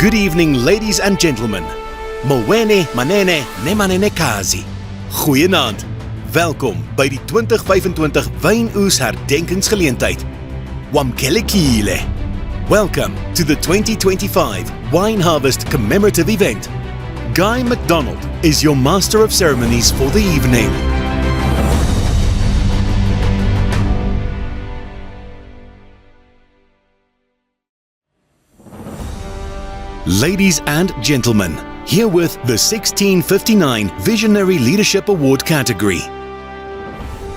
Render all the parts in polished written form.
Good evening, ladies and gentlemen. Mwene manene nemanene kazi. Goeienaand. Welkom by die 2025 wynoes herdenkingsgeleentheid. Wamkelekile. Welcome to the 2025 Wine Harvest Commemorative Event. Guy MacDonald is your master of ceremonies for the evening. Ladies and gentlemen, herewith the 1659 Visionary Leadership Award category.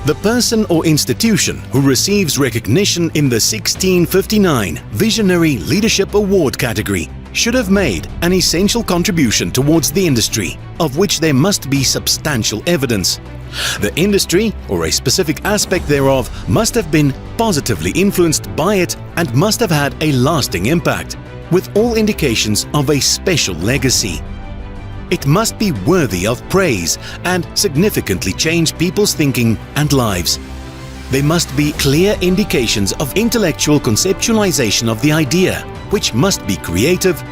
The person or institution who receives recognition in the 1659 Visionary Leadership Award category should have made an essential contribution towards the industry, of which there must be substantial evidence. The industry, or a specific aspect thereof, must have been positively influenced by it and must have had a lasting impact, with all indications of a special legacy. It must be worthy of praise and significantly change people's thinking and lives. There must be clear indications of intellectual conceptualization of the idea, which must be creative,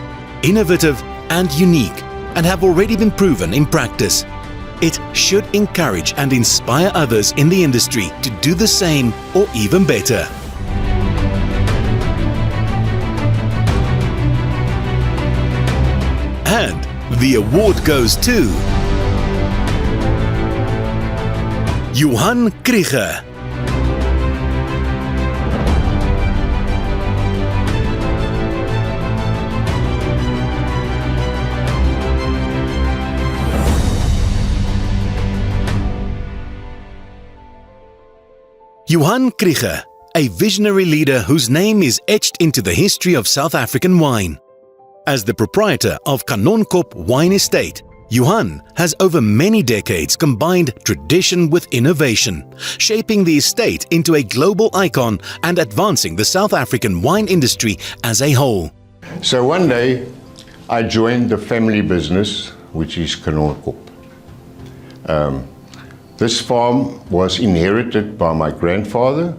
innovative, and unique, and have already been proven in practice. It should encourage and inspire others in the industry to do the same or even better. And the award goes to Johann Krige. Johann Krige, a visionary leader whose name is etched into the history of South African wine. As the proprietor of Kanonkop Wine Estate, Johann has over many decades combined tradition with innovation, shaping the estate into a global icon and advancing the South African wine industry as a whole. So one day, I joined the family business, which is Kanonkop. This farm was inherited by my grandfather,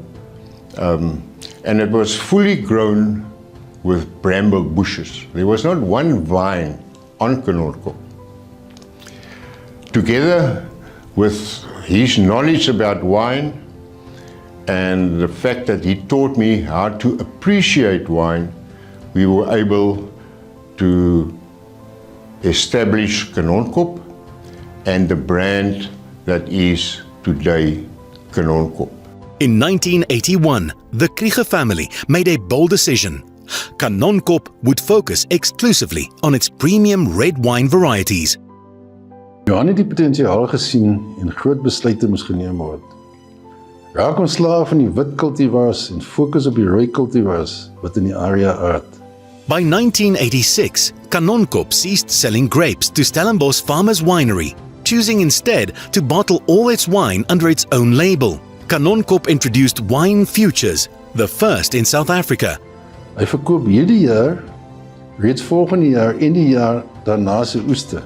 and it was fully grown with bramble bushes. There was not one vine on Kanonkop. Together with his knowledge about wine and the fact that he taught me how to appreciate wine, we were able to establish Kanonkop and the brand that is today Kanonkop. In 1981, the Krige family made a bold decision. Kanonkop would focus exclusively on its premium red wine varieties. Johann het die potensiaal gesien en groot besluite moes geneem word. Raak ontslae van die wit cultivars en fokus op die rooi cultivars wat in die area aard. By 1986, Kanonkop ceased selling grapes to Stellenbosch Farmers Winery, choosing instead to bottle all its wine under its own label. Kanonkop introduced Wine Futures, the first in South Africa. Hy verkoop hierdie jaar, reeds volgende jaar en die jaar daarna se oeste.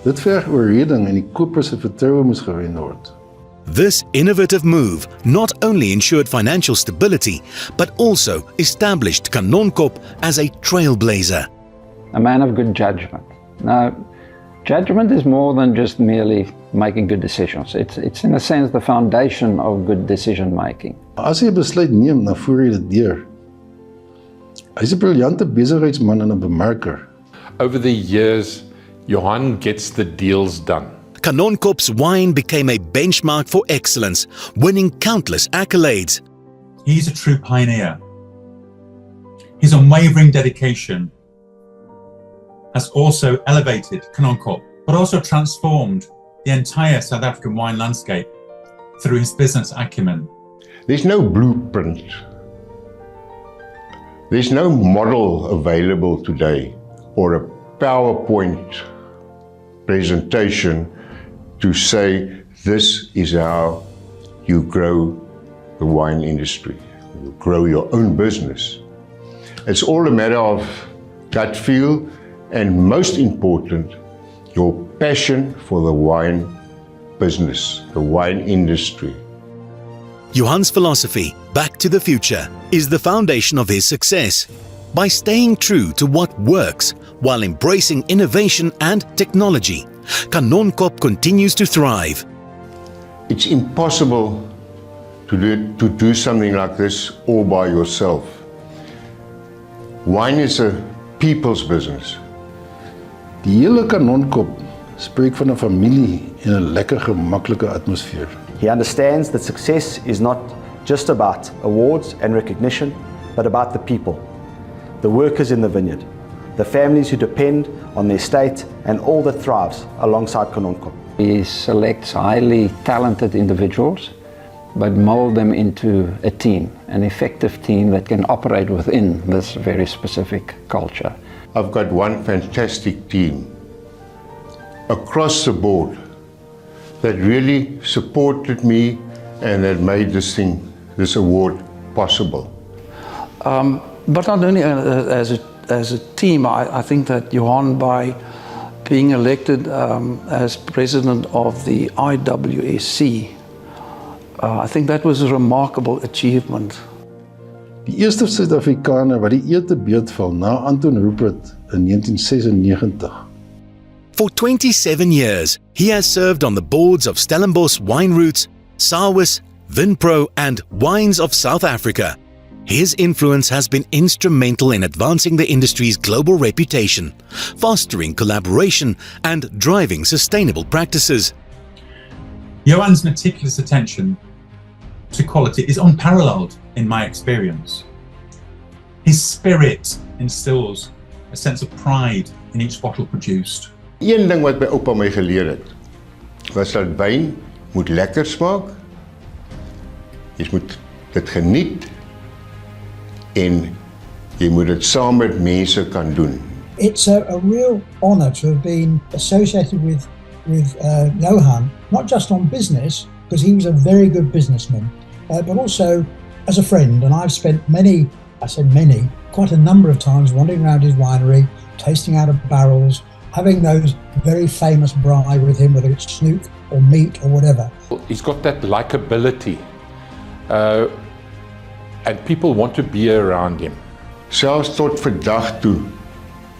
Dit verg oorreding en die kopers se vertroue moes gewen word. This innovative move not only ensured financial stability, but also established Kanonkop as a trailblazer. A man of good judgment. Now, judgment is more than just merely making good decisions. It's in a sense the foundation of good decision making. As hy 'n besluit neem, dan voer hy dit deur. Hy's 'n briljante besigheidsman en 'n bemarker. Over the years, Johann gets the deals done. Kanonkop's wine became a benchmark for excellence, winning countless accolades. He's a true pioneer. His unwavering dedication has also elevated Kanonkop, but also transformed the entire South African wine landscape through his business acumen. There's no blueprint. There's no model available today or a PowerPoint presentation to say this is how you grow the wine industry, you grow your own business. It's all a matter of gut feel and, most important, your passion for the wine business, the wine industry. Johann's philosophy, Back to the Future, is the foundation of his success. By staying true to what works while embracing innovation and technology, Kanonkop continues to thrive. It's impossible to do something like this all by yourself. Wine is a people's business. Die hele Kanonkop spreek van 'n familie en 'n lekker gemaklike atmosfeer. He understands that success is not just about awards and recognition, but about the people, the workers in the vineyard, the families who depend on the estate and all that thrives alongside Kanonkop. He selects highly talented individuals, but mold them into a team, an effective team that can operate within this very specific culture. I've got one fantastic team across the board that really supported me and that made this award possible. But not only as a team, I think that Johann, by being elected as president of the IWSC, I think that was a remarkable achievement. Die eerste Suid-Afrikaner wat die eer te beurt val na Anton Rupert in 1996. For 27 years, he has served on the boards of Stellenbosch Wine Routes, Sawis, Vinpro and Wines of South Africa. His influence has been instrumental in advancing the industry's global reputation, fostering collaboration and driving sustainable practices. Johann's meticulous attention to quality is unparalleled in my experience. His spirit instills a sense of pride in each bottle produced. Een ding wat my oupa my geleer het, was dat wyn moet lekker smaak. Jy moet dit geniet en jy moet dit saam met mense kan doen. It's a real honour to have been associated with Johann, not just on business, because he was a very good businessman, but also as a friend. And I've spent quite a number of times wandering around his winery, tasting out of barrels, having those very famous braai with him, whether it's snoek or meat or whatever. He's got that likability, and people want to be around him. Selfs tot vandag toe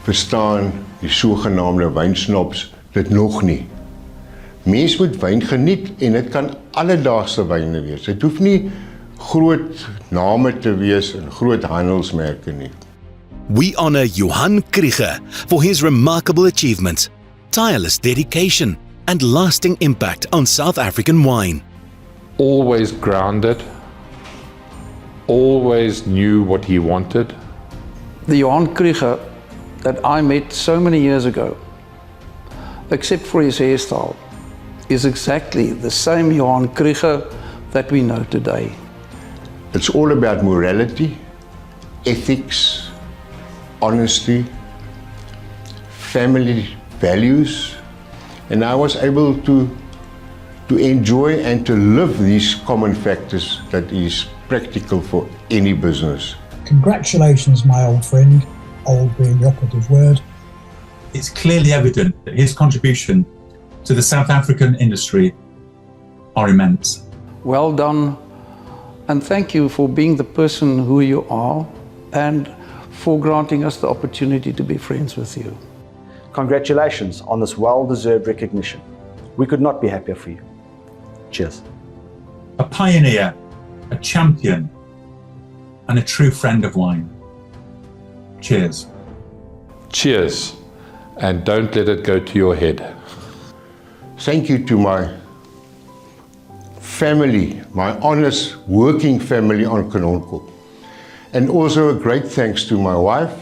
verstaan die sogenaamde wynsnobs dit nog nie. Mens moet wyn geniet en dit kan alledaagse wyne wees. Dit hoef nie groot name te wees en groot handelsmerke nie. We honor Johann Krige for his remarkable achievements, tireless dedication and lasting impact on South African wine. Always grounded, always knew what he wanted. The Johann Krige that I met so many years ago, except for his hairstyle, is exactly the same Johann Krige that we know today. It's all about morality, ethics, honesty, family values, and I was able to enjoy and to live these common factors that is practical for any business. Congratulations, my old friend, old being the operative word. It's clearly evident that his contribution to the South African industry are immense. Well done, and thank you for being the person who you are and for granting us the opportunity to be friends with you. Congratulations on this well-deserved recognition. We could not be happier for you. Cheers. A pioneer, a champion, and a true friend of wine. Cheers. Cheers, and don't let it go to your head. Thank you to my family, my honest working family on Kanonkop. And also a great thanks to my wife,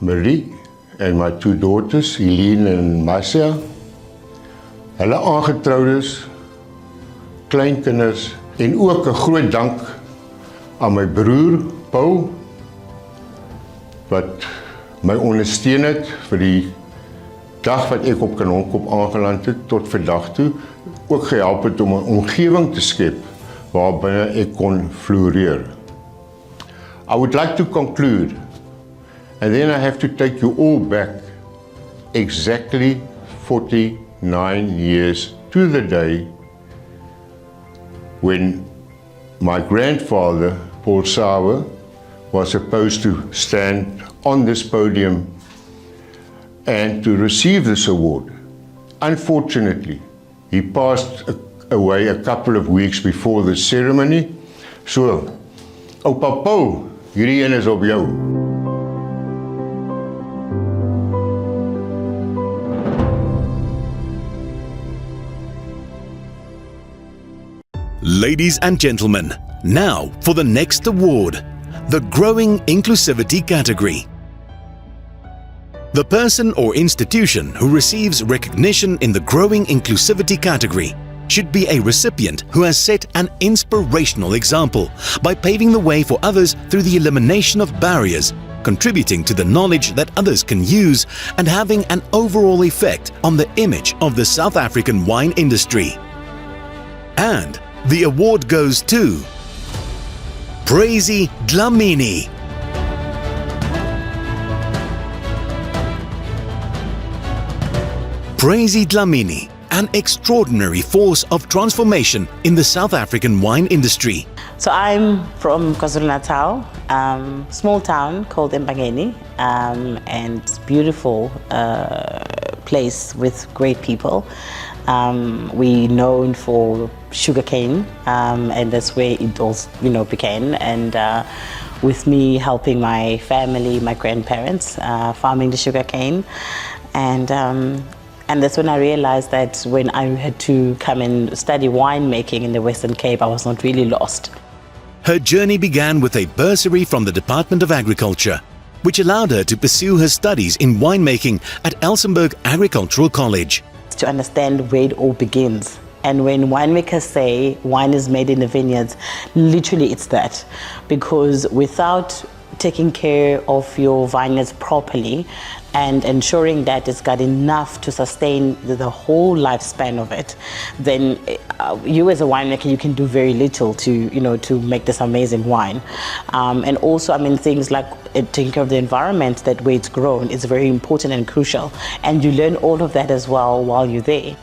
Marie, and my two daughters, Helene and Marcia. Hulle aangetrouwdes, kleinkinders, en ook 'n groot dank aan my broer, Paul, wat my ondersteun het vir die dag wat ek op Kanonkop aangeland het tot vandag toe, ook gehelp het om 'n omgewing te skep waarbinne ek kon floreer. I would like to conclude, and then I have to take you all back exactly 49 years to the day when my grandfather, Paul Sauer, was supposed to stand on this podium and to receive this award. Unfortunately, he passed away a couple of weeks before the ceremony. So, Oupa Paul, hierdie een is op jou. Ladies and gentlemen, now for the next award, the Growing Inclusivity category. The person or institution who receives recognition in the Growing Inclusivity category should be a recipient who has set an inspirational example by paving the way for others through the elimination of barriers, contributing to the knowledge that others can use, and having an overall effect on the image of the South African wine industry. And the award goes to Praise Dlamini. Praise Dlamini, an extraordinary force of transformation in the South African wine industry. So I'm from KwaZulu-Natal, small town called Mbangeni, and beautiful place with great people. We're known for sugarcane, and that's where it all, began. And with me helping my family, my grandparents, farming the sugarcane, and that's when I realized that when I had to come and study winemaking in the Western Cape, I was not really lost. Her journey began with a bursary from the Department of Agriculture, which allowed her to pursue her studies in winemaking at Elsenburg Agricultural College. To understand where it all begins. And when winemakers say wine is made in the vineyards, literally it's that. Because without taking care of your vineyards properly and ensuring that it's got enough to sustain the whole lifespan of it, then you as a winemaker, you can do very little to make this amazing wine. And also, things like taking care of the environment that where it's grown is very important and crucial. And you learn all of that as well while you're there.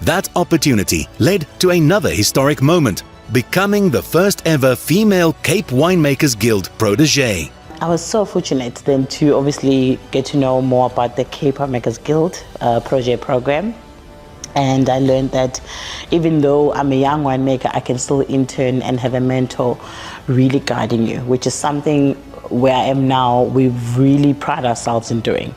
That opportunity led to another historic moment, becoming the first ever female Cape Winemakers Guild protege. I was so fortunate then to obviously get to know more about the Cape Winemakers Guild project program. And I learned that even though I'm a young winemaker, I can still intern and have a mentor really guiding you, which is something where I am now, we really pride ourselves in doing.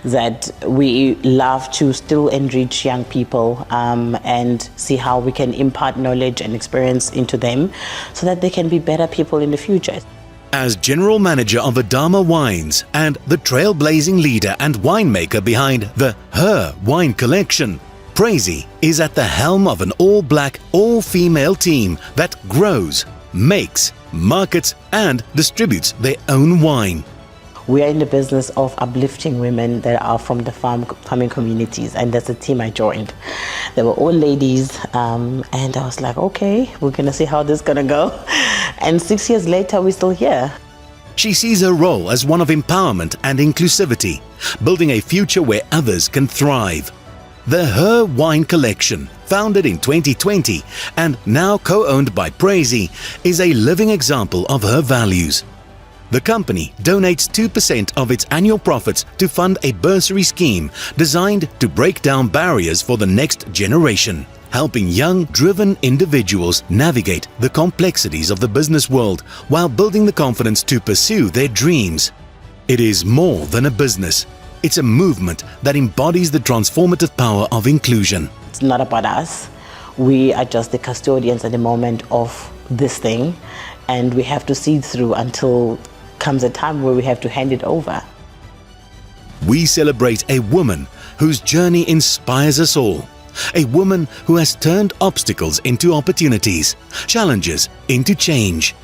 That we love to still enrich young people and see how we can impart knowledge and experience into them so that they can be better people in the future. As General Manager of Adama Wines and the trailblazing leader and winemaker behind the Her Wine Collection, Praise is at the helm of an all-black, all-female team that grows, makes, markets and distributes their own wine. We are in the business of uplifting women that are from the farming communities, and that's the team I joined. They were all ladies, and I was like, okay, we're gonna see how this is gonna go. And 6 years later, we're still here. She sees her role as one of empowerment and inclusivity, building a future where others can thrive. The Her Wine Collection, founded in 2020 and now co-owned by Praise, is a living example of her values. The company donates 2% of its annual profits to fund a bursary scheme designed to break down barriers for the next generation, helping young, driven individuals navigate the complexities of the business world while building the confidence to pursue their dreams. It is more than a business. It's a movement that embodies the transformative power of inclusion. It's not about us. We are just the custodians at the moment of this thing, and we have to see it through until comes a time where we have to hand it over. We celebrate a woman whose journey inspires us all. A woman who has turned obstacles into opportunities, challenges into change.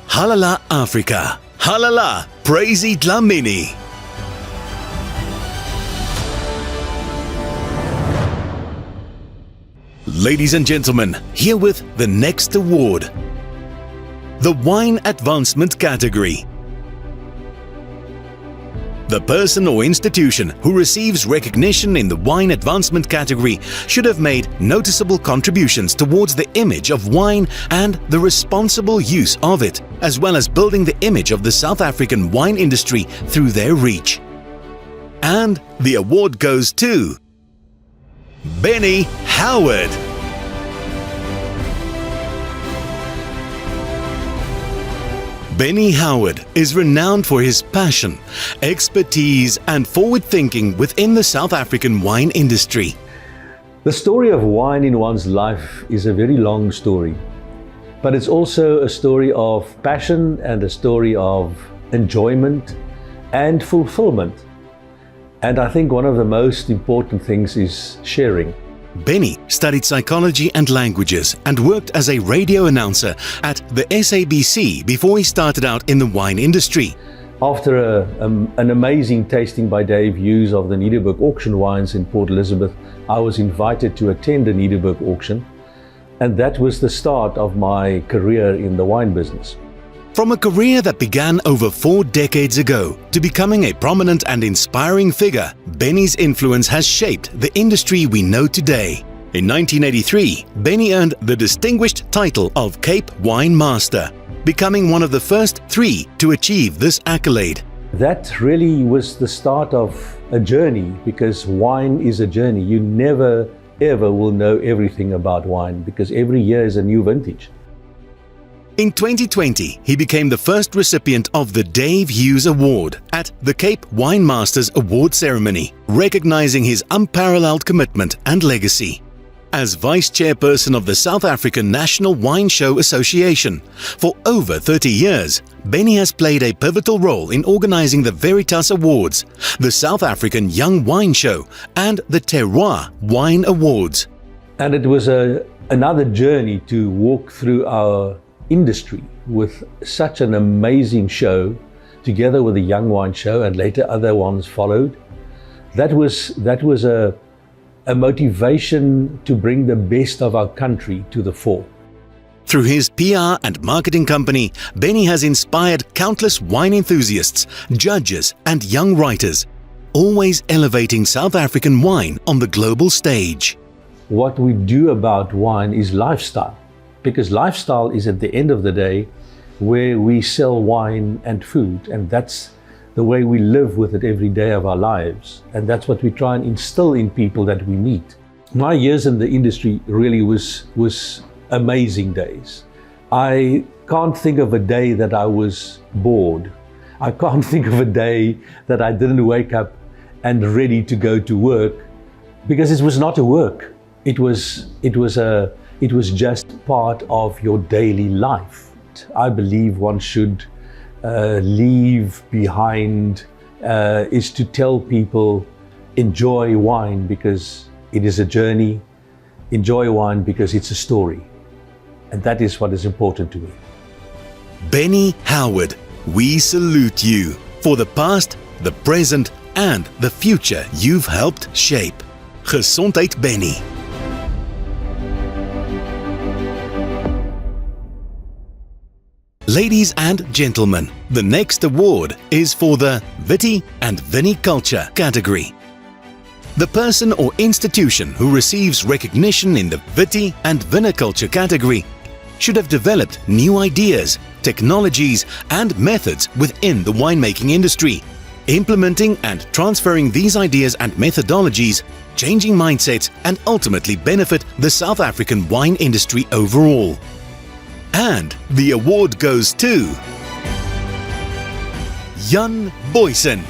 Halala Africa. Halala Praise Dlamini. Ladies and gentlemen, herewith the next award. The Wine Advancement category. The person or institution who receives recognition in the wine advancement category should have made noticeable contributions towards the image of wine and the responsible use of it, as well as building the image of the South African wine industry through their reach. And the award goes to Benny Howard. Benny Howard is renowned for his passion, expertise and forward thinking within the South African wine industry. The story of wine in one's life is a very long story, but it's also a story of passion and a story of enjoyment and fulfillment. And I think one of the most important things is sharing. Benny studied psychology and languages and worked as a radio announcer at the SABC before he started out in the wine industry. After an amazing tasting by Dave Hughes of the Nederburg auction wines in Port Elizabeth, I was invited to attend the Nederburg auction, and that was the start of my career in the wine business. From a career that began over 4 decades ago to becoming a prominent and inspiring figure, Benny's influence has shaped the industry we know today. In 1983, Benny earned the distinguished title of Cape Wine Master, becoming one of the first 3 to achieve this accolade. That really was the start of a journey, because wine is a journey. You never ever will know everything about wine, because every year is a new vintage. In 2020, he became the first recipient of the Dave Hughes Award at the Cape Wine Masters Award ceremony, recognizing his unparalleled commitment and legacy. As Vice Chairperson of the South African National Wine Show Association, for over 30 years, Benny has played a pivotal role in organizing the Veritas Awards, the South African Young Wine Show, and the Terroir Wine Awards. And it was another journey to walk through our industry with such an amazing show, together with the Young Wine Show, and later other ones followed. That was a motivation to bring the best of our country to the fore. Through his PR and marketing company, Benny has inspired countless wine enthusiasts, judges and young writers, always elevating South African wine on the global stage. What we do about wine is lifestyle, because lifestyle is at the end of the day where we sell wine and food, and that's the way we live with it every day of our lives, and that's what we try and instill in people that we meet. My years in the industry really was amazing days. I can't think of a day that I was bored. I can't think of a day that I didn't wake up and ready to go to work, because it was not a work. It was just part of your daily life. I believe one should leave behind is to tell people, enjoy wine because it is a journey, enjoy wine because it's a story. And that is what is important to me. Benny Howard, we salute you for the past, the present and the future you've helped shape. Gesondheid Benny. Ladies and gentlemen, the next award is for the Viti and Viniculture category. The person or institution who receives recognition in the Viti and Viniculture category should have developed new ideas, technologies and methods within the winemaking industry, implementing and transferring these ideas and methodologies, changing mindsets and ultimately benefit the South African wine industry overall. And the award goes to Jan Boysen.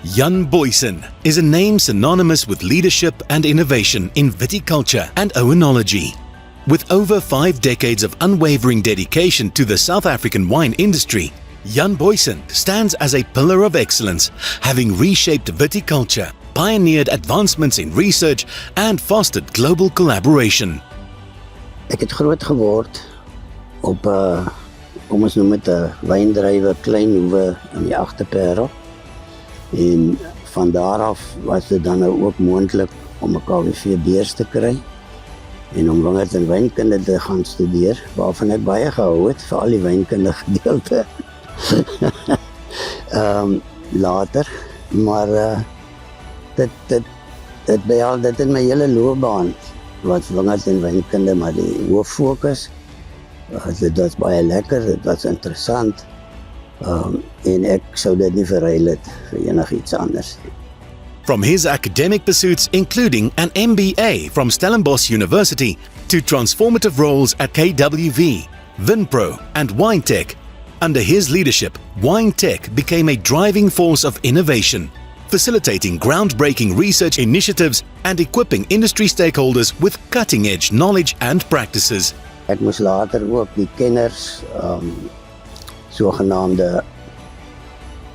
Jan Boysen is a name synonymous with leadership and innovation in viticulture and oenology. With over 5 decades of unwavering dedication to the South African wine industry, Jan Boysen stands as a pillar of excellence, having reshaped viticulture, pioneered advancements in research and fostered global collaboration. Ek het groot geword op kom ons noem dit 'n wyndrywe klein hoewe in die Agterparel. En van daar af was dit dan nou ook moontlik om 'n KWV beurs te kry. en om wingerd en wynkunde te gaan studeer, waarvan ek baie gehou het, vir al die wynkunde gedeelte. Later, maar dit behal dit in my hele loopbaan, wat wingerd en wynkunde, maar die hooffokus, dit was baie lekker, dit was interessant, en ek sou dit nie verruil het vir enigiets anders. From his academic pursuits, including an MBA from Stellenbosch University, to transformative roles at KWV, Vinpro, and WineTech, under his leadership, WineTech became a driving force of innovation, facilitating groundbreaking research initiatives and equipping industry stakeholders with cutting-edge knowledge and practices. Ek moes later ook die kenners, sogenaamde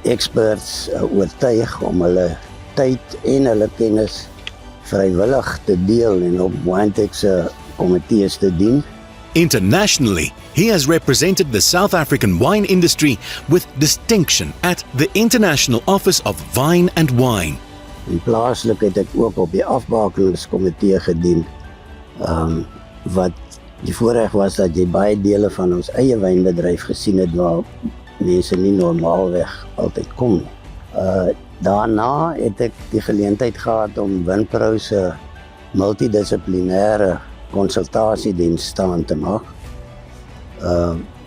experts oortuig om hulle tyd en hulle kennis vrywillig te deel en op WineTech se komitees te dien. Internationally, he has represented the South African wine industry with distinction at the International Office of Vine and Wine. En plaaslik het ek ook op die afbakelingskomitee gedien, wat die voorreg was dat jy baie dele van ons eie wynbedryf gesien het waar mense nie normaalweg altyd kom. Daarna het ek die geleentheid gehad om Vinpro se multidissiplinêre konsultasiediens aan te maak,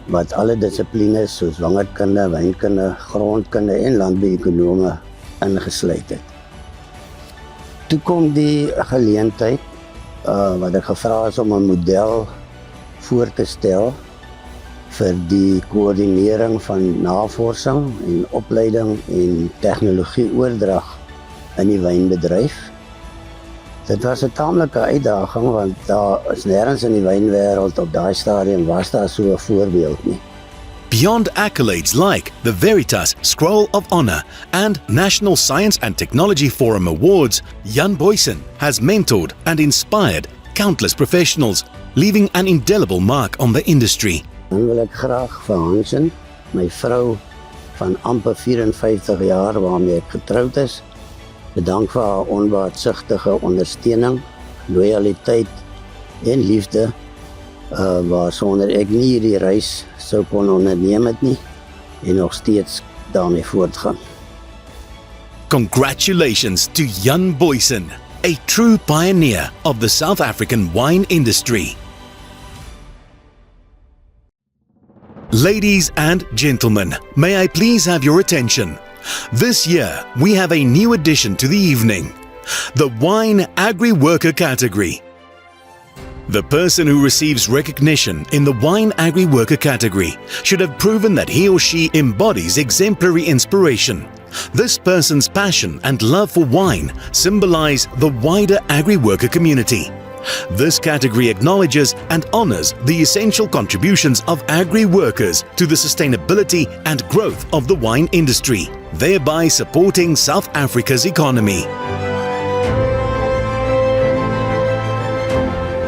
wat alle dissiplines soos wingerdkunde, wynkunde, grondkunde en landbouekonome ingesluit het. Toe kom die geleentheid wat ek gevra is om 'n model voor te stel vir die koördinering van navorsing en opleiding en tegnologieoordrag in die wynbedryf. Dit was 'n taamlike uitdaging want daar is nêrens in die wynwêreld op daai stadium was daar so 'n voorbeeld nie. Beyond accolades like the Veritas Scroll of Honor and National Science and Technology Forum Awards, Jan Boysen has mentored and inspired countless professionals, leaving an indelible mark on the industry. Dan wil ek graag vir Hansen, my vrou van amper 54 jaar waarmee ek getroud is, bedank vir haar onbaatsigtige ondersteuning, loyaliteit en liefde, waarsonder ek nie hierdie reis sou kon onderneem het nie en nog steeds daarmee voortgaan. Congratulations to Jan Boysen, a true pioneer of the South African wine industry. Ladies and gentlemen, may I please have your attention? This year, we have a new addition to the evening, the Wine Agri-Worker category. The person who receives recognition in the Wine Agri-Worker category should have proven that he or she embodies exemplary inspiration. This person's passion and love for wine symbolize the wider agri-worker community. This category acknowledges and honors the essential contributions of agri-workers to the sustainability and growth of the wine industry, thereby supporting South Africa's economy.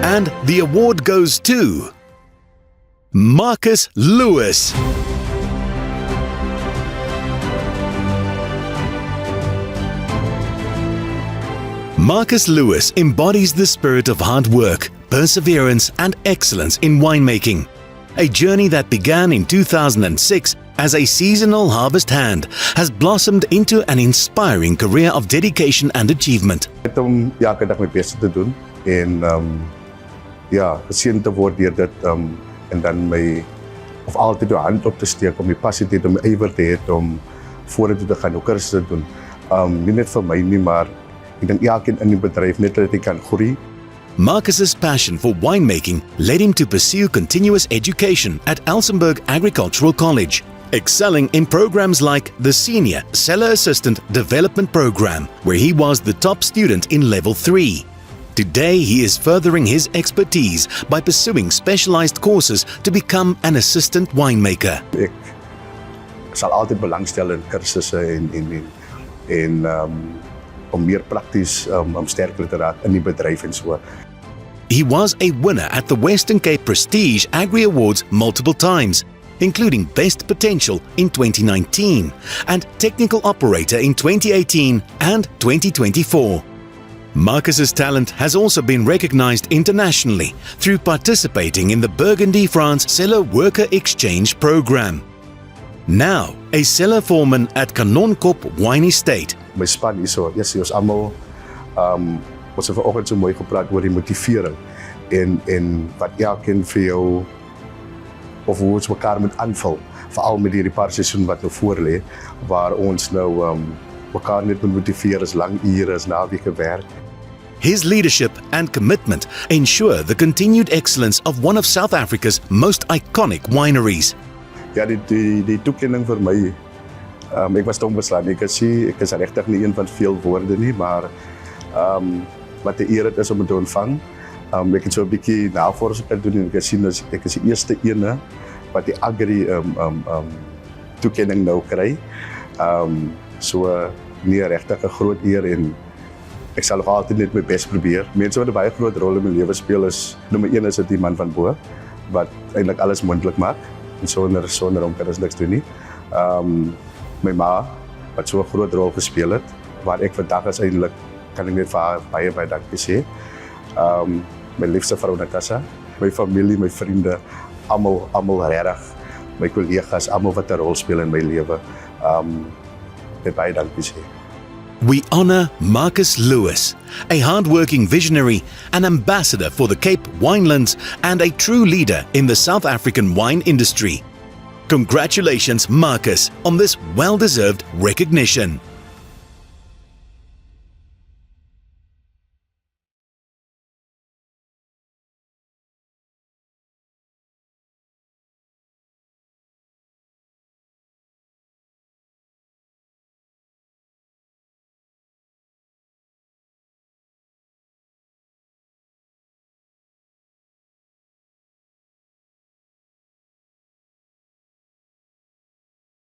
And the award goes to Marcus Lewis. Marcus Lewis embodies the spirit of hard work, perseverance and excellence in winemaking. A journey that began in 2006 as a seasonal harvest hand has blossomed into an inspiring career of dedication and achievement. Net om elke dag my beste te doen en geseën te word deur dit en dan my of altyd die hand op te steek om die passie te hê om ywer te hê om vorentoe te gaan, ook kursusse te doen. Nie net vir my nie, maar ek dink elkeen in die bedryf net dat hy kan groei. Marcus's passion for winemaking led him to pursue continuous education at Elsenburg Agricultural College, excelling in programs like the Senior Cellar Assistant Development Program, where he was the top student in Level 3. Today, he is furthering his expertise by pursuing specialized courses to become an assistant winemaker. Ek sal altyd belangstel in kursusse en om meer prakties sterker te raak in die bedryf en so. He was a winner at the Western Cape Prestige Agri Awards multiple times, including Best Potential in 2019 and Technical Operator in 2018 and 2024. Marcus's talent has also been recognized internationally through participating in the Burgundy France Cellar Worker Exchange program. Now, a cellar foreman at Kanonkop Wine Estate. My span is so, yes, ons almal ons het vanoggend so mooi gepraat oor die motivering en wat elkeen vir jou of hoe ons mekaar moet aanvul, veral met hierdie paar seisoen wat nou voor lê, waar ons nou mekaar net moet motiveer as lang ure, as naweke werk. His leadership and commitment ensure the continued excellence of one of South Africa's most iconic wineries. Ja, die toekenning vir my, ek was onbeslaan. Ek is regtig nie een van veel woorde nie, maar wat 'n eer dit is om dit te ontvang. Ek het so 'n bietjie navorsing gedoen en ek het gesien ek is die eerste ene wat die Agri toekenning nou kry. So nee, regtig 'n groot eer en ek sal nog altyd net my bes probeer. Mense wat 'n baie groot rol in my lewe speel is, nommer 1 is dit die man van bo, wat eintlik alles moontlik maak. En sonder hom kan ons niks doen nie. My ma, wat so 'n groot rol gespeel het, waar ek vandag is eintlik, kan ek net vir haar baie dankie sê. My liefste vrou Natasha, my familie, my vriende, almal regtig, my kollegas, almal wat 'n rol speel in my lewe. Net baie dankie sê. We honor Marcus Lewis, a hard-working visionary, an ambassador for the Cape Winelands, and a true leader in the South African wine industry. Congratulations, Marcus, on this well-deserved recognition.